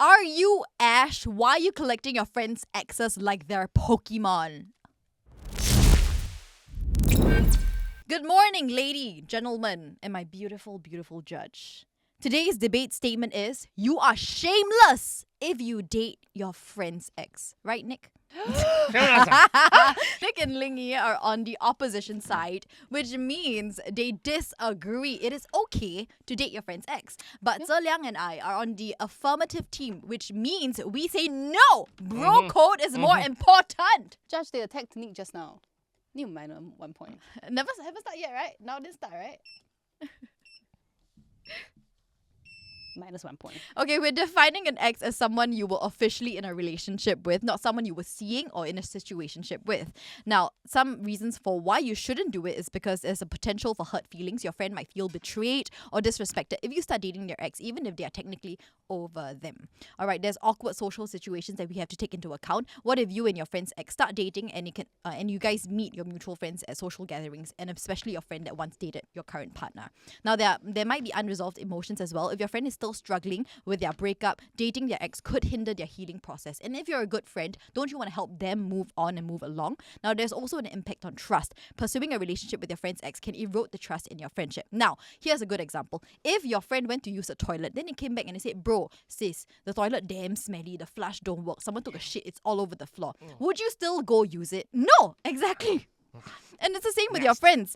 Are you Ash? Why are you collecting your friends' exes like they're Pokemon? Good morning, lady, gentlemen, and my beautiful, beautiful judge. Today's debate statement is, you are shameless if you date your friend's ex. Right, Nick? Nick and Lingy are on the opposition side, which means they disagree. It is okay to date your friend's ex. But Zhe Liang and I are on the affirmative team, which means we say no. Bro code is more important. Judge, they attacked Nick just now. Need to minor 1 point. Haven't started yet, right? Now didn't start, right? Minus 1 point. Okay, we're defining an ex as someone you were officially in a relationship with, not someone you were seeing or in a situationship with. Now, some reasons for why you shouldn't do it is because there's a potential for hurt feelings. Your friend might feel betrayed or disrespected if you start dating their ex, even if they are technically over them. All right, there's awkward social situations that we have to take into account. What if you and your friend's ex start dating and you guys meet your mutual friends at social gatherings, and especially your friend that once dated your current partner? Now, there might be unresolved emotions as well. If your friend is still struggling with their breakup, dating their ex could hinder their healing process. And if you're a good friend, don't you want to help them move on and move along? Now, there's also an impact on trust. Pursuing a relationship with your friend's ex can erode the trust in your friendship. Now, here's a good example. If your friend went to use a toilet, then he came back and he said, bro, sis, the toilet damn smelly, the flush don't work, someone took a shit, it's all over the floor. Would you still go use it? No, exactly. And it's the same with your friends.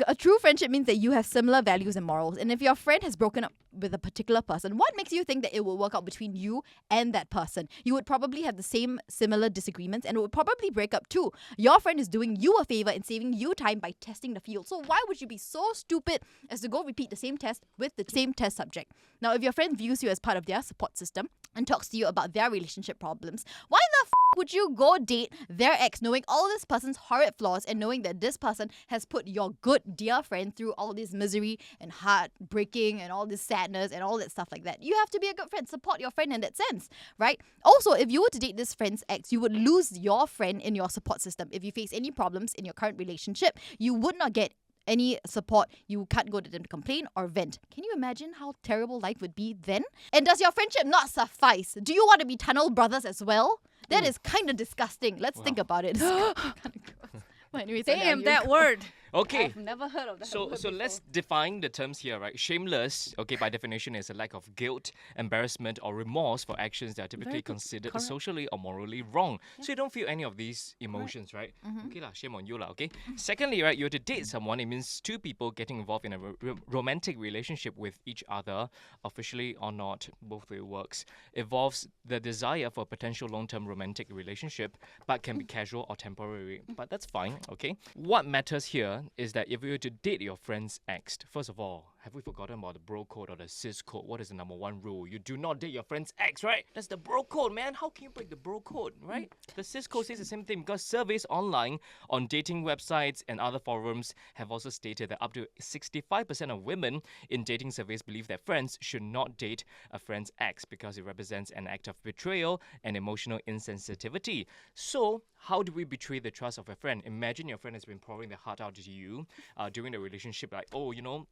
A true friendship means that you have similar values and morals. And if your friend has broken up with a particular person, what makes you think that it will work out between you and that person? You would probably have the same similar disagreements and it would probably break up too. Your friend is doing you a favor and saving you time by testing the field. So why would you be so stupid as to go repeat the same test with the same test subject? Now, if your friend views you as part of their support system and talks to you about their relationship problems, why the would you go date their ex knowing all this person's horrid flaws and knowing that this person has put your good dear friend through all this misery and heartbreaking and all this sadness and all that stuff like that? You have to be a good friend. Support your friend in that sense, right? Also, if you were to date this friend's ex, you would lose your friend in your support system. If you face any problems in your current relationship, you would not get any support. You can't go to them to complain or vent. Can you imagine how terrible life would be then? And does your friendship not suffice? Do you want to be tunnel brothers as well? That is kind of disgusting. Let's think about it. It's kind of gross. But anyways, Damn, that word. Okay. I've never heard of that So word let's define the terms here, right? Shameless, okay, by definition is a lack of guilt, embarrassment, or remorse for actions that are typically considered socially or morally wrong. So you don't feel any of these emotions, right? Okay lah, shame on you lah, okay? Secondly, right, you're to date someone, it means two people getting involved in a romantic relationship with each other, officially or not, both way works, involves the desire for a potential long-term romantic relationship, but can be casual or temporary. But that's fine, okay? What matters here is that if you were to date your friend's ex, first of all, have we forgotten about the bro code or the sis code? What is the number one rule? You do not date your friend's ex, right? That's the bro code, man. How can you break the bro code, right? The sis code says the same thing because surveys online on dating websites and other forums have also stated that up to 65% of women in dating surveys believe that friends should not date a friend's ex because it represents an act of betrayal and emotional insensitivity. So, how do we betray the trust of a friend? Imagine your friend has been pouring their heart out to you during the relationship, like, oh, you know,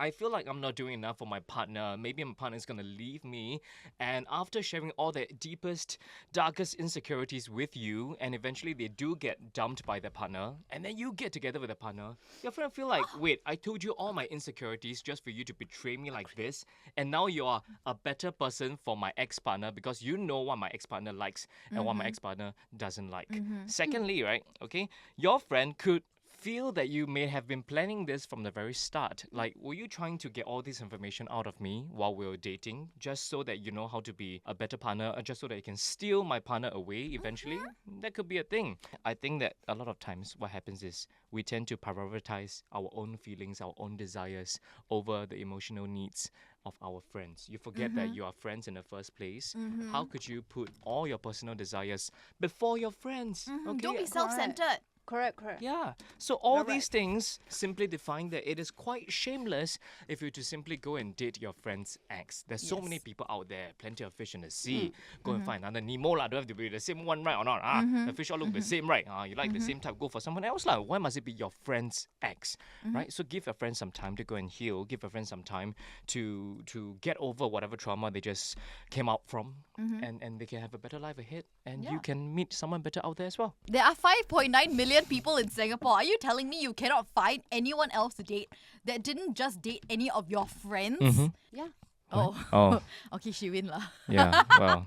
I feel like I'm not doing enough for my partner. Maybe my partner is going to leave me. And after sharing all their deepest, darkest insecurities with you, and eventually they do get dumped by their partner, and then you get together with a partner, your friend feel like, wait, I told you all my insecurities just for you to betray me like this, and now you are a better person for my ex-partner because you know what my ex-partner likes and what my ex-partner doesn't like. Secondly, right, okay, your friend could feel that you may have been planning this from the very start. Like, were you trying to get all this information out of me while we were dating just so that you know how to be a better partner, or just so that you can steal my partner away eventually? That could be a thing. I think that a lot of times what happens is we tend to prioritize our own feelings, our own desires over the emotional needs of our friends. You forget that you are friends in the first place. How could you put all your personal desires before your friends? Okay? Don't be self-centered. correct. Yeah. So all You're these things simply define that it is quite shameless if you to simply go and date your friend's ex. There's so many Yes. people out there, plenty of fish in the sea. Go and find another Nemo lah. Don't have to be the same one, right or not? The fish all look the same, right? You like the same type, go for someone else lah. Why must it be your friend's ex, right? So give your friend some time to go and heal. Give your friend some time to get over whatever trauma they just came out from, and they can have a better life ahead. And you can meet someone better out there as well. There are 5.9 million people in Singapore. Are you telling me you cannot find anyone else to date that didn't just date any of your friends? Yeah. Oh. Okay, she win lah. Yeah, well.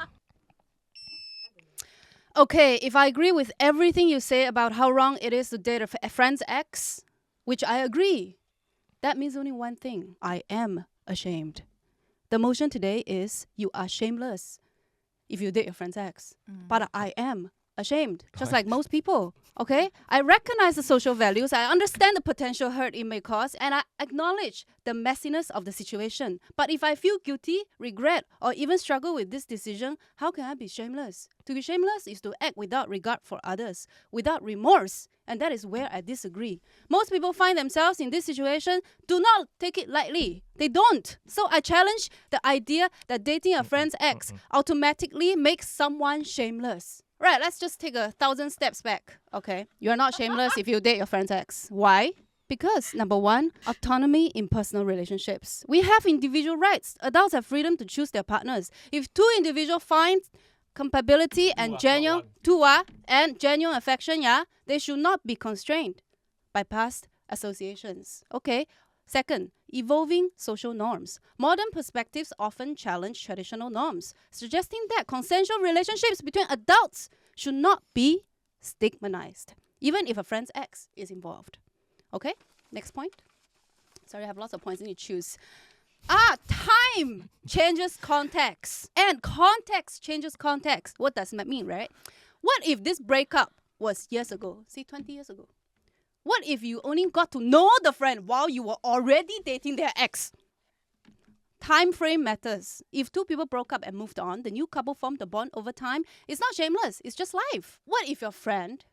Okay, if I agree with everything you say about how wrong it is to date a friend's ex, which I agree, that means only one thing. I am ashamed. The motion today is you are shameless if you date your friend's ex. But I am ashamed, just like most people. Okay? I recognize the social values, I understand the potential hurt it may cause, and I acknowledge the messiness of the situation. But if I feel guilty, regret, or even struggle with this decision, how can I be shameless? To be shameless is to act without regard for others, without remorse. And that is where I disagree. Most people find themselves in this situation, do not take it lightly. They don't. So I challenge the idea that dating a friend's ex automatically makes someone shameless. Right, let's just take 1,000 steps back. Okay, you are not shameless if you date your friend's ex. Why? Because, number one, autonomy in personal relationships. We have individual rights. Adults have freedom to choose their partners. If two individuals find compatibility and genuine affection, they should not be constrained by past associations. Okay. Second, evolving social norms. Modern perspectives often challenge traditional norms, suggesting that consensual relationships between adults should not be stigmatized, even if a friend's ex is involved. Okay, next point. Sorry, I have lots of points I need to choose. Time changes context, and context changes context. What does that mean, right? What if this breakup was years ago, say 20 years ago? What if you only got to know the friend while you were already dating their ex? Time frame matters. If two people broke up and moved on, the new couple formed a bond over time. It's not shameless, it's just life. What if your friend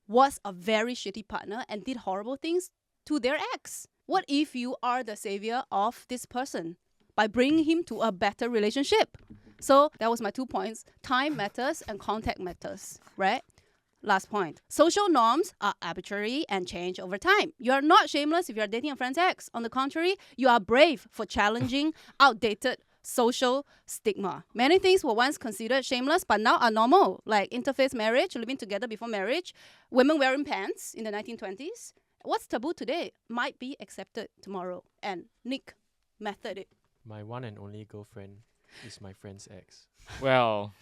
was a very shitty partner and did horrible things to their ex? What if you are the savior of this person by bringing him to a better relationship? So that was my 2 points. Time matters and context matters, right? Last point. Social norms are arbitrary and change over time. You are not shameless if you are dating a friend's ex. On the contrary, you are brave for challenging outdated social stigma. Many things were once considered shameless but now are normal, like interfaith marriage, living together before marriage, women wearing pants in the 1920s. What's taboo today might be accepted tomorrow. And Nick, method it. My one and only girlfriend is my friend's ex. Well,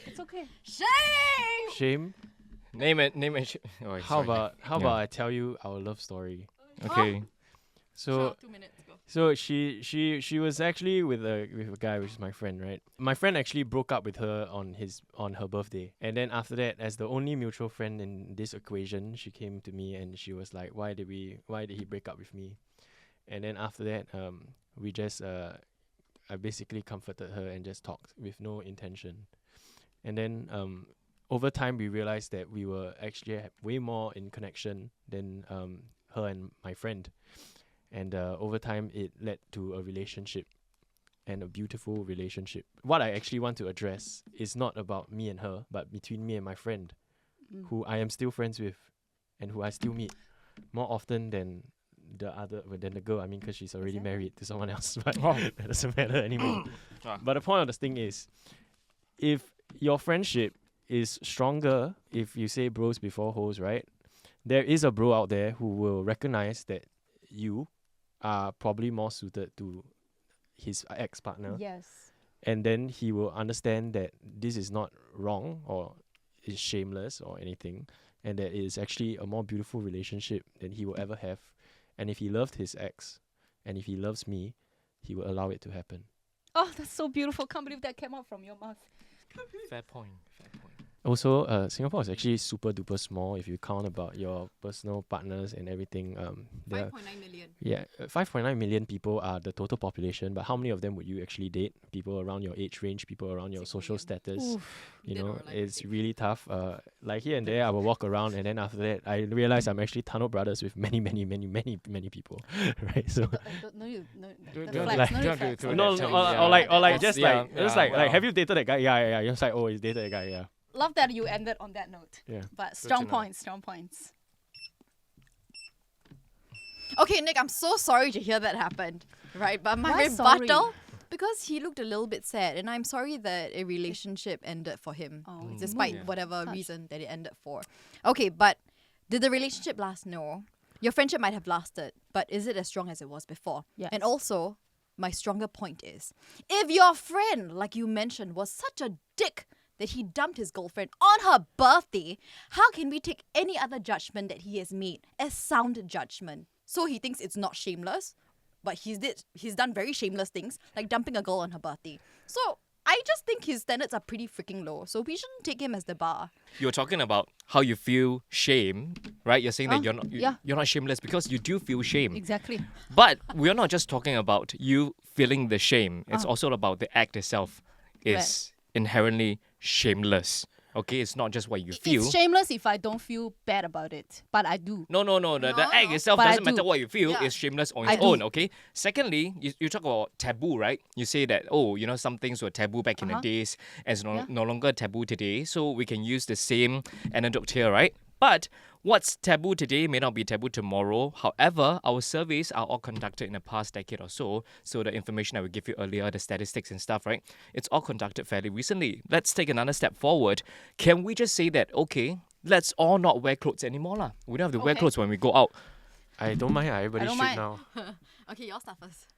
It's okay. Shame! Shame? name it. Oh, How sorry. about I tell you our love story? Okay. So 2 minutes ago. so she was actually with a guy, which is my friend, right? My friend actually broke up with her on her birthday, and then after that, as the only mutual friend in this equation, she came to me and she was like, why did he break up with me? And then after that, we just I basically comforted her and just talked with no intention. And then over time, we realized that we were actually way more in connection than her and my friend. And over time, it led to a relationship, and a beautiful relationship. What I actually want to address is not about me and her, but between me and my friend, who I am still friends with and who I still meet more often than the girl. I mean, because she's already married to someone else, but that doesn't matter anymore. But the point of this thing is, if your friendship is stronger, if you say bros before hoes, right? There is a bro out there who will recognize that you are probably more suited to his ex-partner. Yes. And then he will understand that this is not wrong or is shameless or anything, and that it is actually a more beautiful relationship than he will ever have. And if he loved his ex, and if he loves me, he will allow it to happen. Oh, that's so beautiful. Can't believe that came out from your mouth. Fair point. Also, Singapore is actually super duper small if you count about your personal partners and everything. There are 5.9 million. 5.9 million people are the total population, but how many of them would you actually date? People around your age range, people around your 6 social million. status. You Dead know, or alive, it's six. really tough. Like here and there, I will walk around, and then after that, I realize I'm actually tunnel brothers with many people, right? So No, Don't- the don't flex, do- no don't do flex. it to no, that, or, yeah. like That's- just yeah, like well. have you dated that guy? Yeah. You're just like, oh, he's dated that guy. Yeah. Love that you ended on that note. Yeah. But to strong know. points, strong points. Okay, Nick, I'm so sorry to hear that happened. Right, but my Why rebuttal, sorry? because he looked a little bit sad, and I'm sorry that a relationship ended for him, Oh, it's despite moved. whatever Touched. reason that it ended for. Okay, but did the relationship last? No. Your friendship might have lasted, but is it as strong as it was before? Yes. And also, my stronger point is, if your friend, like you mentioned, was such a dick that he dumped his girlfriend on her birthday, how can we take any other judgment that he has made as sound judgment? So he thinks it's not shameless, but he's done very shameless things, like dumping a girl on her birthday. So I just think his standards are pretty freaking low. So we shouldn't take him as the bar. You're talking about how you feel shame, right? You're saying that yeah. you're not shameless because you do feel shame. Exactly. But we're not just talking about you feeling the shame. It's also about the act itself is inherently shameless. Okay, it's not just what you feel. It's shameless if I don't feel bad about it, but I do. No. The act No. itself But I doesn't matter do. what you feel. Yeah. It's shameless on I its do. own. Okay. Secondly, you talk about taboo, right? You say that some things were taboo back in the days, and it's no longer taboo today. So we can use the same anecdote here, right? But what's taboo today may not be taboo tomorrow. However, our surveys are all conducted in the past decade or so. So the information I will give you earlier, the statistics and stuff, right? It's all conducted fairly recently. Let's take another step forward. Can we just say that, okay, let's all not wear clothes anymore lah? We don't have to wear Okay. clothes when we go out. I don't mind. Everybody don't should mind. now. Okay, y'all start first.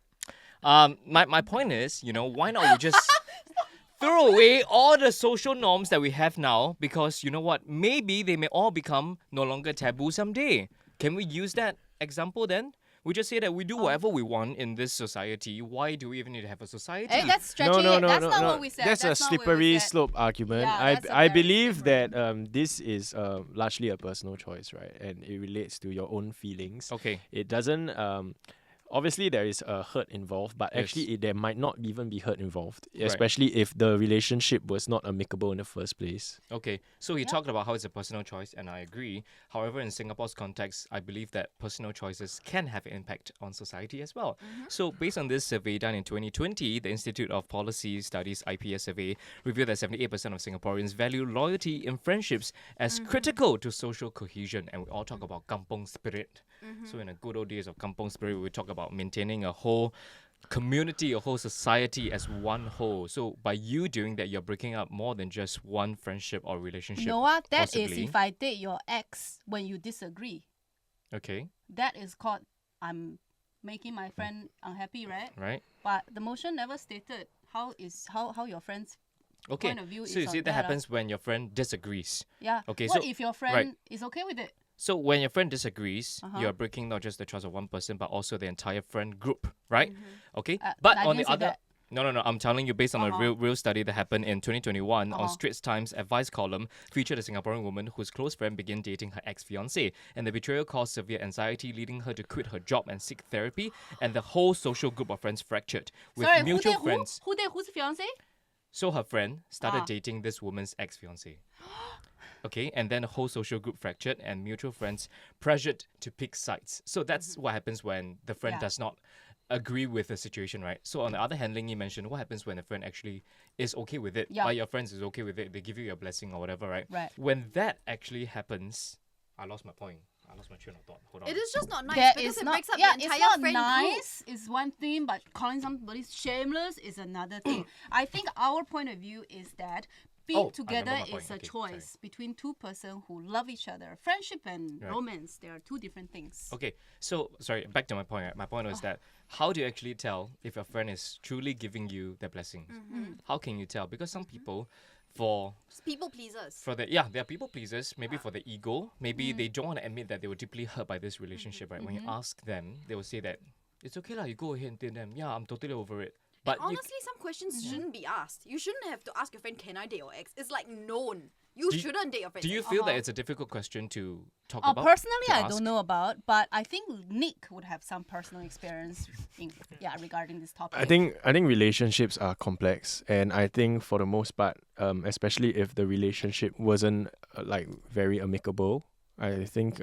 My point is, why not we just throw away all the social norms that we have now, because you know what? Maybe they may all become no longer taboo someday. Can we use that example then? We just say that we do whatever we want in this society. Why do we even need to have a society? Hey, that's stretching No, it. That's not what we said. That's a not what we slippery said. slope argument. Yeah, I that's a I very believe slippery. that this is largely a personal choice, right? And it relates to your own feelings. Okay. It doesn't obviously there is a hurt involved, but Yes. actually there might not even be hurt involved, especially if the relationship was not amicable in the first place. Okay, so he talked about how it's a personal choice, and I agree. However, in Singapore's context, I believe that personal choices can have an impact on society as well. So, based on this survey done in 2020, the Institute of Policy Studies IPS survey revealed that 78% of Singaporeans value loyalty in friendships as critical to social cohesion, and we all talk about kampong spirit. So, in the good old days of kampong spirit, we talk about maintaining a whole community, a whole society as one whole. So by you doing that, you're breaking up more than just one friendship or relationship. You know what? That is possibly. if I date your ex when you disagree. Okay, That is called I'm making my friend unhappy, right? right? But the motion never stated how your friend's Okay, point of view so you is see on that that, happens when your friend disagrees. Yeah. Okay, What so- if your friend right. is okay with it? So when your friend disagrees, Uh-huh. you're breaking not just the trust of one person, but also the entire friend group, right? Okay, But but I on the didn't say other. that. No. I'm telling you based on Uh-huh. a real study that happened in 2021 on Uh-huh. Straits Times advice column featured a Singaporean woman whose close friend began dating her ex-fiancé, and the betrayal caused severe anxiety, leading her to quit her job and seek therapy, and the whole social group of friends fractured with Sorry, mutual who date friends. who? Who date whose fiance? So her friend started Ah. dating this woman's ex-fiancé. Okay, and then the whole social group fractured and mutual friends pressured to pick sides. So that's what happens when the friend Yeah. does not agree with the situation, right? So on the other hand, Ling Yi mentioned what happens when a friend actually is okay with it. Yeah. Like your friends is okay with it, they give you a blessing or whatever, right? Right. When that actually happens, I lost my point. I lost my train of thought. Hold on. It is just not nice That because is it not. breaks up Yeah, the it's entire not friend nice. Is one thing, but calling somebody shameless is another thing. I think our point of view is that being Oh, I together remember my is point. a Okay, choice between two persons who love each other. Friendship and Right. romance, they are two different things. Okay, so sorry, back to my point. Right? My point was that how do you actually tell if your friend is truly giving you their blessings? How can you tell? Because some people, for Group. People pleasers. they are people pleasers. Maybe for the ego. Maybe they don't want to admit that they were deeply hurt by this relationship. Right? When you ask them, they will say that it's okay lah. You go ahead and tell them. Yeah, I'm totally over it. But you Honestly, some questions shouldn't be asked. You shouldn't have to ask your friend, "Can I date your ex?" It's like known You shouldn't date your friend's Do you ex. feel that it's a difficult question to talk about? Personally, to I ask? don't know about, but I think Nick would have some personal experience regarding this topic. I think relationships are complex, and I think for the most part, especially if the relationship wasn't like very amicable, I think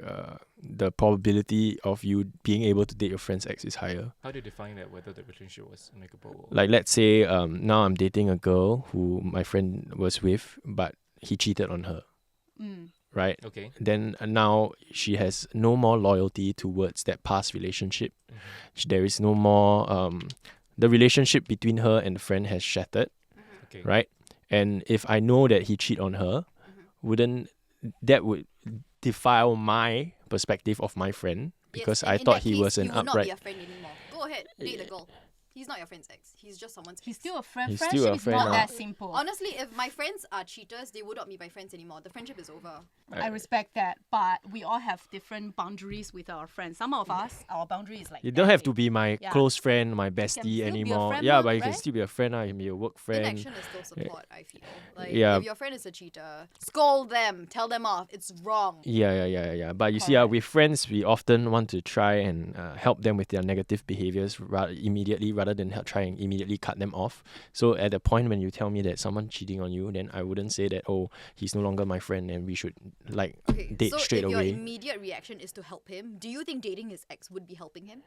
the probability of you being able to date your friend's ex is higher. How do you define that, whether the relationship was amicable? Or... Like, let's say now I'm dating a girl who my friend was with, but he cheated on her, right? Okay. Then now she has no more loyalty towards that past relationship. There is no more, the relationship between her and the friend has shattered, Okay. right? And if I know that he cheated on her, wouldn't that would defile my perspective of my friend, because I thought he was an you will not be upright. a friend anymore. Go ahead, date the girl. He's not your friend's ex. He's just someone's ex. He's still a friend. He's Friendship still a is friend not now. that simple. Honestly, if my friends are cheaters, they would not be my friends anymore. The friendship is over. I respect that, but we all have different boundaries with our friends. Some of us, our boundary is like You don't have to everything. be my Yeah. close friend, my still be bestie a anymore. friend Yeah, mah, but you can right? still be a friend. You can be a work friend. Inaction is still support, I feel. Like, Yeah. if your friend is a cheater, scold them, tell them off. It's wrong. Yeah. But you see, with friends, we often want to try and help them with their negative behaviors immediately, rather than try and immediately cut them off. So at the point when you tell me that someone cheating on you, then I wouldn't say that, oh, he's no longer my friend and we should like Okay, date so straight if your away. immediate reaction is to help him, do you think dating his ex would be helping him?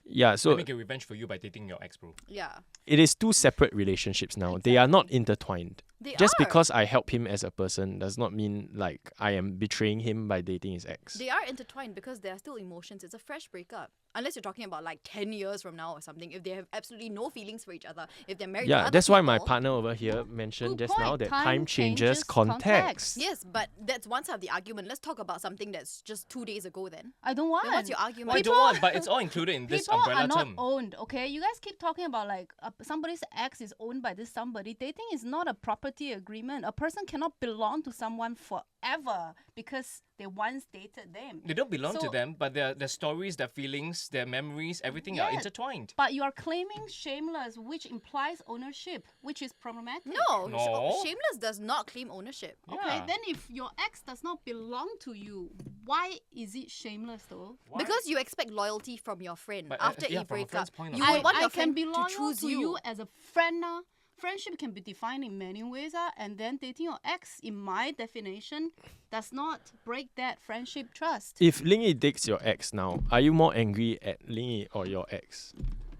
Yeah, so Let me get revenge for you by dating your ex, bro. Yeah. it is two separate relationships now. They are not intertwined. They Just are. because I help him as a person does not mean like I am betraying him by dating his ex. They are intertwined because there are still emotions. It's a fresh breakup. Unless you're talking about like 10 years from now or something. If they have absolutely no feelings for each other. If they're married to Yeah, other that's why my people- partner over here mentioned Good just now point. that Time time changes changes context. Yes, but that's one side of the argument. Let's talk about something that's just 2 days ago then. I don't want. Then what's your argument? Well, I don't want, but it's all included in this People umbrella are not term. owned, okay? You guys keep talking about like somebody's ex is owned by this somebody. Dating is not a property agreement. A person cannot belong to someone forever because they once dated them. They don't belong to So- them, but their stories, their feelings, their memories, everything are Yes. intertwined. But you are claiming shameless, which implies ownership, which is problematic. No, No. Shameless does not claim ownership. Okay, Yeah. then if your ex does not belong to you, why is it shameless though? Why? Because you expect loyalty from your friend But, after yeah, you from a break friend's up. point of You view. would want I your can friend be to loyal choose to you as a friend now. Friendship can be defined in many ways, and then dating your ex, in my definition, does not break that friendship trust. If Lingy dates your ex now, are you more angry at Lingy or your ex?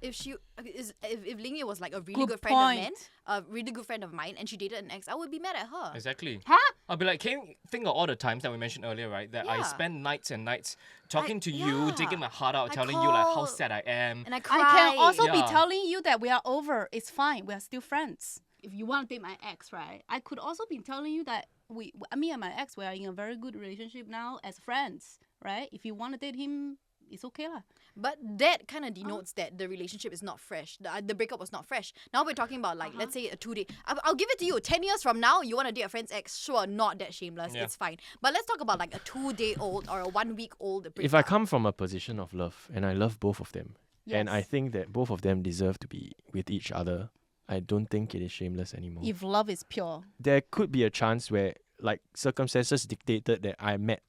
If Lingy was like a really Good good friend of mine, point. a really good friend of mine, and she dated an ex, I would be mad at her. Exactly. Huh? I'll be like, can you think of all the times that we mentioned earlier, right? That I Yeah. spend nights and nights talking to you, yeah. digging my heart out, I telling you like how call- sad I am. And I cry. I can also be Yeah. telling you that we are over. It's fine. We are still friends. If you want to date my ex, right? I could also be telling you that me and my ex, we are in a very good relationship now as friends, right? If you want to date him, it's okay lah. But that kind of denotes that the relationship is not fresh. The breakup was not fresh. Now we're talking about like, let's say a 2-day. I'll give it to you. 10 years from now, you want to date a friend's ex. Sure, not that shameless. Yeah. It's fine. But let's talk about like a 2-day-old or a 1-week-old breakup. If I come from a position of love and I love both of them, and I Yes. think that both of them deserve to be with each other, I don't think it is shameless anymore. If love is pure. There could be a chance where like circumstances dictated that I met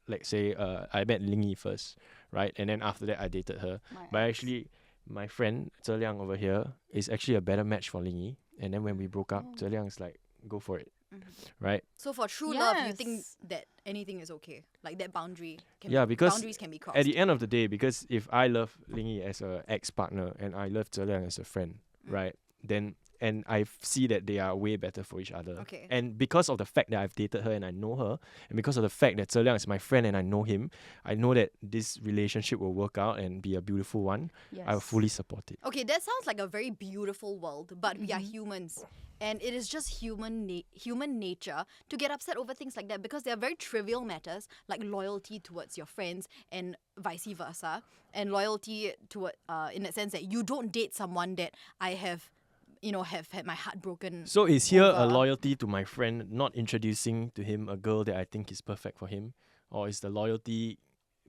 let's say I met Lingy first, right? And then after that I dated her. But actually my friend Zhe Liang over here is actually a better match for Lingy. And then when we broke up, Zhe Liang is like, go for it. Right? So for true love, you think Yes. that anything is okay? Like that boundary can Yeah, because boundaries can be crossed. At the end of the day, because if I love Lingy as a ex-partner and I love Zhe Liang as a friend, right? Then and I see that they are way better for each other. Okay. And because of the fact that I've dated her and I know her, and because of the fact that Zhe Liang is my friend and I know him, I know that this relationship will work out and be a beautiful one. Yes. I will fully support it. Okay, that sounds like a very beautiful world, but we are Mm-hmm. humans. And it is just human nature to get upset over things like that because they are very trivial matters like loyalty towards your friends and vice versa. And loyalty to in the sense that you don't date someone that I have had my heart broken. So is here a over. loyalty to my friend not introducing to him a girl that I think is perfect for him? Or is the loyalty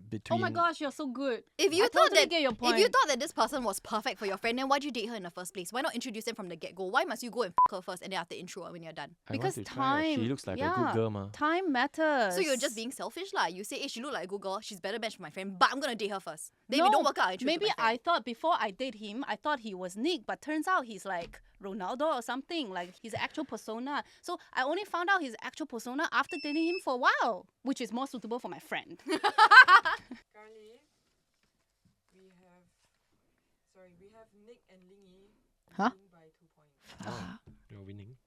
between. Oh my gosh, you're so good. If you I thought totally that get your point. if you thought that this person was perfect for your friend, then why'd you date her in the first place? Why not introduce them from the get go? Why must you go and f her first and then after intro her when you're done? I want because to try her. She time- looks like a yeah. good girl, ma. Time matters. So you're just being selfish lah. You say, hey, she look like a good girl. She's better match for my friend, but I'm gonna date her first. Then if No, it don't work out, I introduce maybe to my friend. I thought before I date him, I thought he was Nick, but turns out he's like Ronaldo or something, like his actual persona. So I only found out his actual persona after dating him for a while, which is more suitable for my friend. Currently, we have Nick and Lingy Huh? leading by 2 points. Oh, you're winning.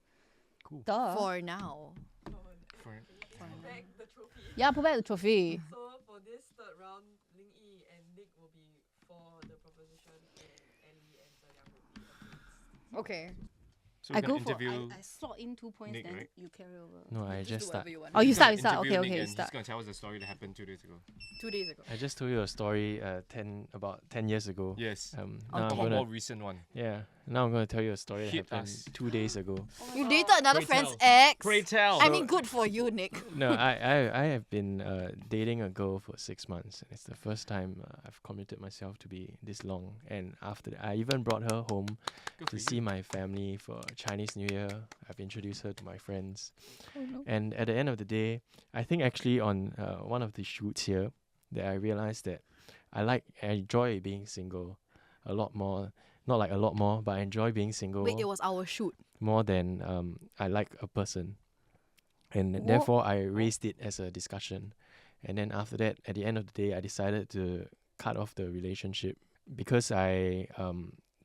Cool. Duh. For now. For- Back the trophy. Yeah, put back the trophy. So for this third round, Lingy and Nick will be for the proposition, and Ellie and Zayang will be against. Okay. So I we're go gonna for interview. I slot in 2 points, Nick, then right? you carry over. No, I just start. You want. Oh, you He's start, gonna you start. interview Okay, Nick okay, you and start. He's gonna tell us the story that happened 2 days ago. 2 days ago. I just told you a story about 10 years ago. Yes. Now A I'm more gonna recent one. now I'm gonna tell you a story that Hit happened us. 2 days ago. You dated another Pray friend's tell. ex. Pray tell. I mean, good for you, Nick. No, I have been dating a girl for 6 months. It's the first time I've committed myself to be this long. And after that, I even brought her home Good for to you. see my family for Chinese New Year. I've introduced her to my friends. Oh, no. And at the end of the day, I think actually on one of the shoots here, that I realized that I enjoy being single a lot more. Not like a lot more, but I enjoy being single Wait, it was our shoot. more than I like a person. And therefore, I raised it as a discussion. And then after that, at the end of the day, I decided to cut off the relationship because I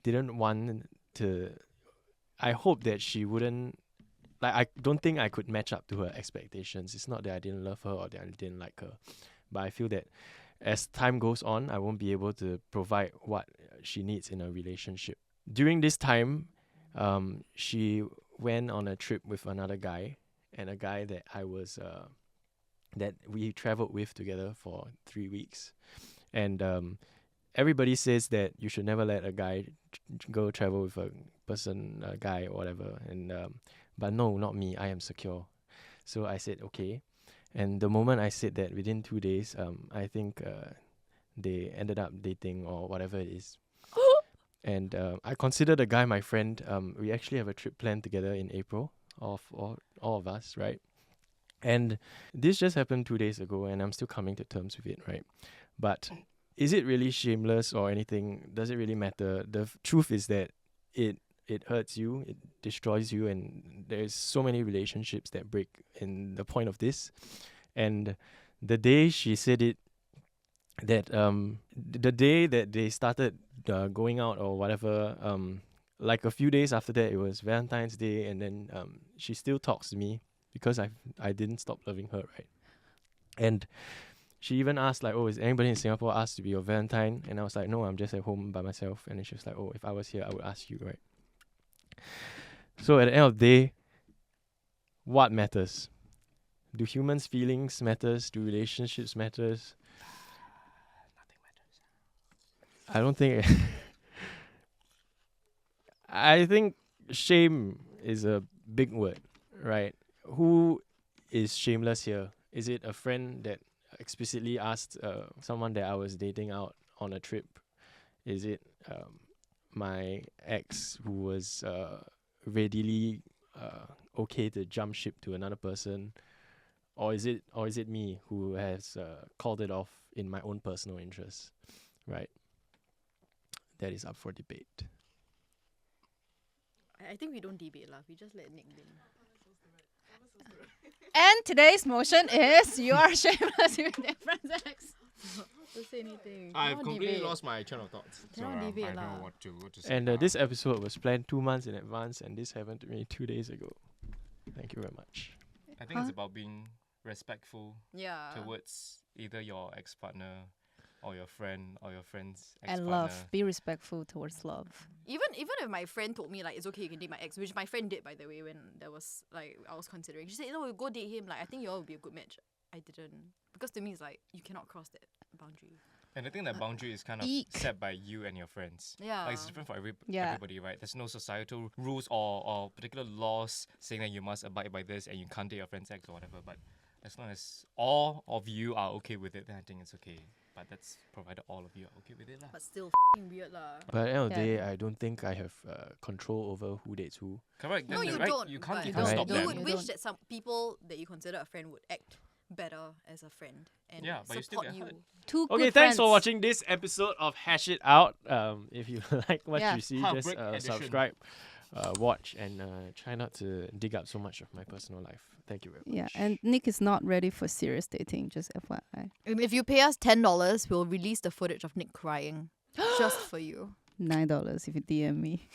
didn't want to. I hope that she wouldn't. Like, I don't think I could match up to her expectations. It's not that I didn't love her or that I didn't like her. But I feel that as time goes on, I won't be able to provide what she needs in a relationship. During this time, she went on a trip with another guy, and a guy that I was that we traveled with together for 3 weeks. And everybody says that you should never let a guy go travel with a person, a guy or whatever. And but no, not me. I am secure. So I said okay. And the moment I said that, within 2 days, I think they ended up dating or whatever it is. And I consider the guy my friend. We actually have a trip planned together in April of all of us, right? And this just happened 2 days ago, and I'm still coming to terms with it, right? But is it really shameless or anything? Does it really matter? The truth is that it hurts you, it destroys you, and there's so many relationships that break in the point of this. And the day she said it, that the day that they started going out or whatever, like a few days after that, it was Valentine's Day, and then she still talks to me because I didn't stop loving her, right? And she even asked like, oh, is anybody in Singapore asked to be your Valentine? And I was like, no, I'm just at home by myself. And then she was like, oh, if I was here, I would ask you, right? So at the end of the day, what matters? Do humans' feelings matters? Do relationships matters? Nothing matters. I don't think. I think shame is a big word, right? Who is shameless here? Is it a friend that explicitly asked someone that I was dating out on a trip? Is it my ex who was readily okay to jump ship to another person? Or is it me who has called it off in my own personal interest, right? That is up for debate. I think we don't debate lah. We just let Nick win. And today's motion is you are shameless with your friend's ex. Don't say anything. I've Cannot completely debate. lost my train of thoughts. So Cannot I debate don't know lah. what to say. And this episode was planned 2 months in advance, and this happened to me 2 days ago. Thank you very much. I think it's about being respectful Yeah. towards either your ex-partner or your friend or your friend's ex-partner. And love. Be respectful towards love. Even if my friend told me like it's okay you can date my ex, which my friend did by the way when there was like I was considering. She said, no, go date him. Like I think you all would be a good match. I didn't, because to me it's like you cannot cross that boundary. And I think that boundary is kind of Eek. set by you and your friends. Yeah. Like it's different for Yeah. everybody, right? There's no societal rules or particular laws saying that you must abide by this and you can't date your friend's ex or whatever. But as long as all of you are okay with it, then I think it's okay. But that's provided all of you are okay with it lah. But still weird lah. But at the end of the Yeah. day, I don't think I have control over who dates who. Correct. No, then you right, don't. You can't, but you don't. can't stop You You that. would You wish don't. that some people that you consider a friend would act better as a friend and Yeah, but you still support get you. hurt. Two Okay, good thanks for friends. watching this episode of Hash It Out. If you like what Yeah. you see, just Heartbreak edition. subscribe, watch, and try not to dig up so much of my personal life. Thank you very much. Yeah, and Nick is not ready for serious dating, just FYI. If you pay us $10, we'll release the footage of Nick crying just for you. $9 if you DM me.